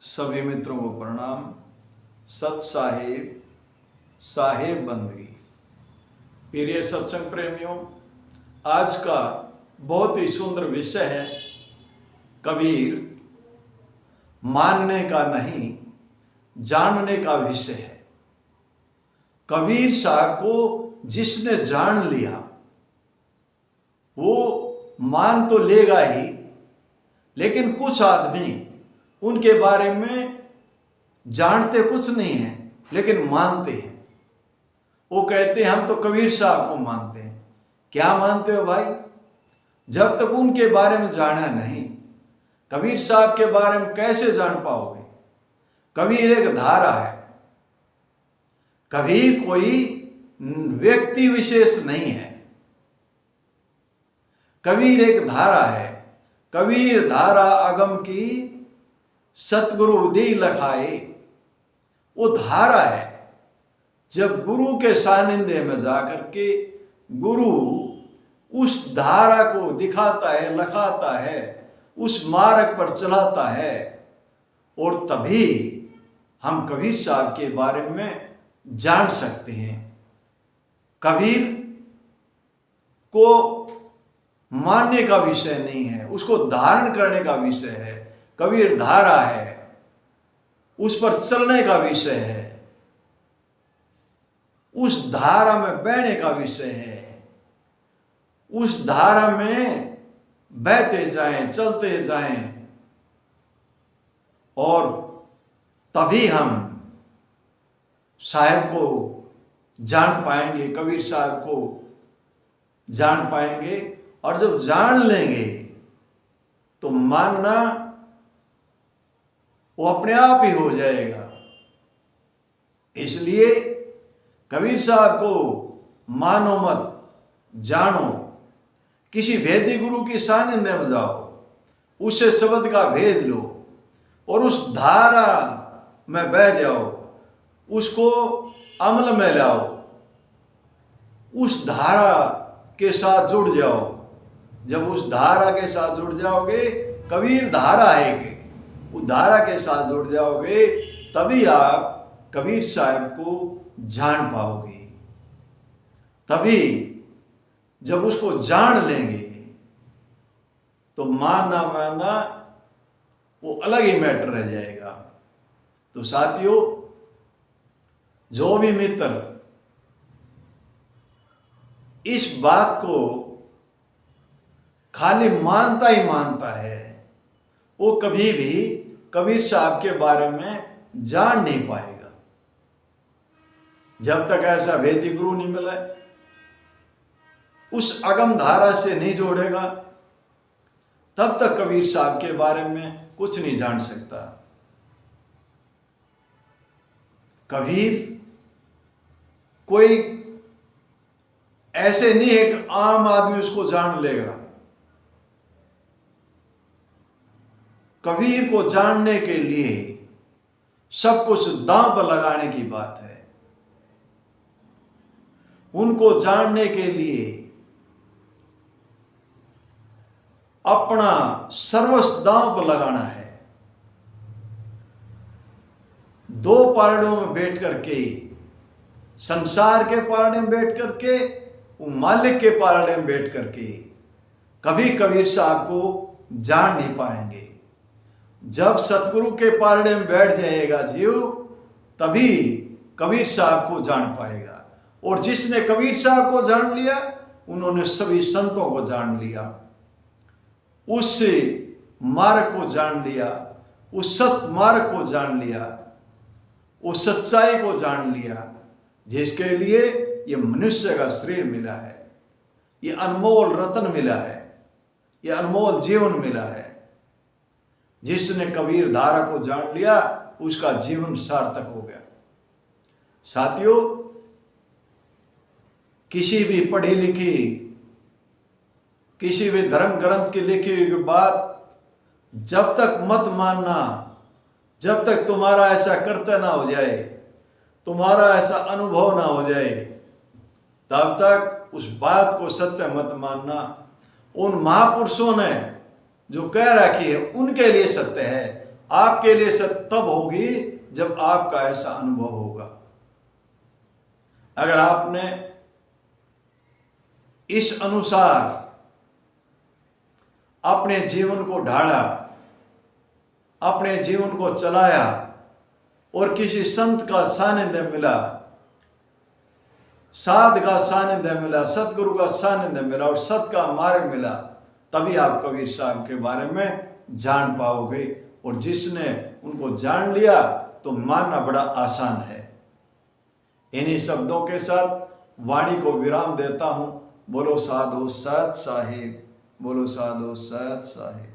सभी मित्रों को प्रणाम। सत साहिब साहेब बंदगी। प्रिय सत्संग प्रेमियों, आज का बहुत ही सुंदर विषय है कबीर मानने का नहीं जानने का विषय है। कबीर साहब को जिसने जान लिया वो मान तो लेगा ही, लेकिन कुछ आदमी उनके बारे में जानते कुछ नहीं है लेकिन मानते हैं। वो कहते हैं हम तो कबीर साहब को मानते हैं। क्या मानते हो भाई? जब तक उनके बारे में जाना नहीं, कबीर साहब के बारे में कैसे जान पाओगे? कबीर एक धारा है। कबीर कोई व्यक्ति विशेष नहीं है। कबीर एक धारा है। कबीर धारा अगम की सतगुरु दी लखाए। वो धारा है। जब गुरु के सानिध्य में जाकर के गुरु उस धारा को दिखाता है, लखाता है, उस मार्ग पर चलाता है, और तभी हम कबीर साहब के बारे में जान सकते हैं। कबीर को मानने का विषय नहीं है, उसको धारण करने का विषय है। कबीर धारा है, उस पर चलने का विषय है, उस धारा में बहने का विषय है। उस धारा में बहते जाएं, चलते जाएं, और तभी हम साहब को जान पाएंगे, कबीर साहब को जान पाएंगे। और जब जान लेंगे तो मानना वो अपने आप ही हो जाएगा। इसलिए कबीर साहब को मानो मत, जानो। किसी भेदी गुरु की सानिध्य में जाओ, उससे शब्द का भेद लो और उस धारा में बह जाओ, उसको अमल में लाओ, उस धारा के साथ जुड़ जाओ। जब उस धारा के साथ जुड़ जाओगे, कबीर धारा है कि उस धारा के साथ जुड़ जाओगे, तभी आप कबीर साहब को जान पाओगे। तभी जब उसको जान लेंगे तो मानना मानना वो अलग ही मैटर रह जाएगा। तो साथियों, जो भी मित्र इस बात को खाली मानता ही मानता है, वो कभी भी कबीर साहब के बारे में जान नहीं पाएगा। जब तक ऐसा वेदी गुरु नहीं मिला, उस अगम धारा से नहीं जोड़ेगा, तब तक कबीर साहब के बारे में कुछ नहीं जान सकता। कबीर कोई ऐसे नहीं है कि आम आदमी उसको जान लेगा। कबीर को जानने के लिए सब कुछ दांव पर लगाने की बात है। उनको जानने के लिए अपना सर्वस्व दांव पर लगाना है। दो पारड़ों में बैठ करके, संसार के पारड़े में बैठ करके, वो मालिक के पारड़े में बैठ करके कभी कबीर साहब को जान नहीं पाएंगे। जब सतगुरु के पारड़े में बैठ जाएगा जीव, तभी कबीर साहब को जान पाएगा। और जिसने कबीर साहब को जान लिया, उन्होंने सभी संतों को जान लिया, उस मार्ग को जान लिया, उस सत मार्ग को जान लिया, उस सच्चाई को जान लिया, जिसके लिए ये मनुष्य का शरीर मिला है, ये अनमोल रत्न मिला है, ये अनमोल जीवन मिला है। जिसने कबीर धारा को जान लिया, उसका जीवन सार्थक हो गया। साथियों, किसी भी पढ़ी लिखी, किसी भी धर्म ग्रंथ की लिखी हुई बात जब तक मत मानना, जब तक तुम्हारा ऐसा कर्तव्य ना हो जाए, तुम्हारा ऐसा अनुभव ना हो जाए, तब तक उस बात को सत्य मत मानना। उन महापुरुषों ने जो कह रखी है उनके लिए सत्य है, आपके लिए सत्य तब होगी जब आपका ऐसा अनुभव होगा। अगर आपने इस अनुसार अपने जीवन को ढाला, अपने जीवन को चलाया और किसी संत का सानिध्य मिला, साध का सानिध्य मिला, सतगुरु का सानिध्य मिला और सत का मार्ग मिला, तभी आप कबीर साहब के बारे में जान पाओगे। और जिसने उनको जान लिया तो मानना बड़ा आसान है। इन्हीं शब्दों के साथ वाणी को विराम देता हूं। बोलो साधु सत साहिब, बोलो साधु सत साहिब।